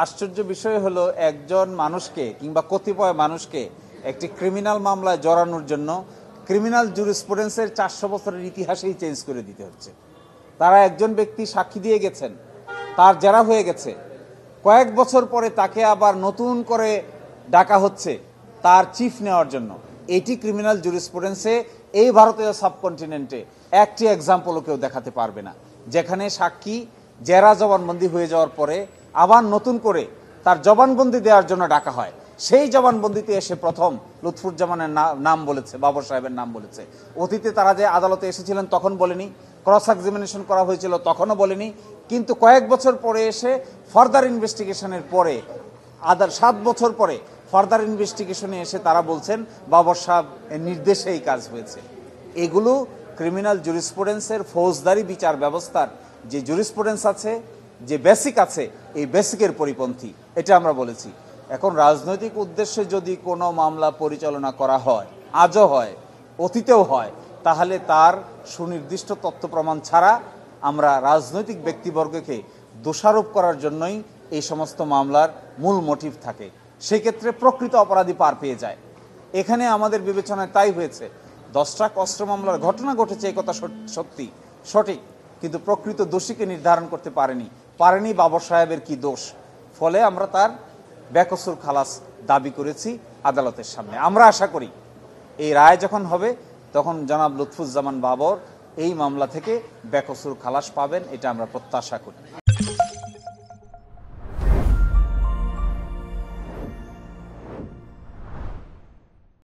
আশ্চর্য বিষয় হলো একজন মানুষকে কিংবা কতিপয় মানুষকে একটি ক্রিমিনাল মামলায় জড়ানোর জন্য ক্রিমিনাল জুরিসপ্রুডেন্সের 400 বছরের ইতিহাসেই চেঞ্জ করে দিতে হচ্ছে। তারা একজন ব্যক্তি সাক্ষী দিয়ে গেছেন, তার জেরা হয়ে গেছে, কয়েক বছর পরে তাকে আবার নতুন করে ডাকা হচ্ছে তার চিফ নেওয়ার জন্য। এটি ক্রিমিনাল জুরিসপ্রুডেন্সে এই ভারতীয় সাবকন্টিনেন্টে একটি এক্সাম্পলও কেউ দেখাতে পারবে না, যেখানে সাক্ষী জেরা জবানবন্দি হয়ে যাওয়ার পরে আবার নতুন করে তার জবানবন্দি দেওয়ার জন্য ডাকা হয়। সেই জবানবন্দিতে এসে প্রথম লুৎফুজ্জামানের নাম বলেছে, বাবর সাহেবের নাম বলেছে। অতীতে তারা যে আদালতে এসেছিলেন তখন বলেনি, ক্রস এক্সামিনেশন করা হয়েছিল তখনও বলেনি, কিন্তু কয়েক বছর পরে এসে ফার্দার ইনভেস্টিগেশনের পরে 7 বছর পরে ফার্দার ইনভেস্টিগেশনে এসে তারা বলছেন বাবর সাহেবের নির্দেশে এই কাজ হয়েছে। এগুলো ক্রিমিনাল জুরিসপ্রুডেন্সের ফৌজদারি বিচার ব্যবস্থার যে জুরিসপ্রুডেন্স আছে, যে বেসিক আছে, এই বেসিকের পরিপন্থী, এটা আমরা বলেছি। এখন রাজনৈতিক উদ্দেশ্যে যদি কোনো মামলা পরিচালনা করা হয়, আজও হয়, অতীতেও হয়, তাহলে তার সুনির্দিষ্ট তথ্য প্রমাণ ছাড়া আমরা রাজনৈতিক ব্যক্তিবর্গকে দোষারোপ করার জন্যই এই সমস্ত মামলার মূল মোটিভ থাকে। সেক্ষেত্রে প্রকৃত অপরাধী পার পেয়ে যায়। এখানে আমাদের বিবেচনায় তাই হয়েছে। 10টা অস্ত্র মামলার ঘটনা ঘটেছে, এই কথা সত্যি সঠিক, কিন্তু প্রকৃত দোষীকে নির্ধারণ করতে পারেনি বাবর সাহেবের কি দোষ। ফলে আমরা তার বেকসুর খালাস দাবি করেছি আদালতের সামনে। আমরা আশা করি এই রায় যখন হবে তখন জনাব লুৎফুজ্জামান বাবর এই মামলা থেকে বেকসুর খালাস পাবেন, এটা আমরা প্রত্যাশা করি।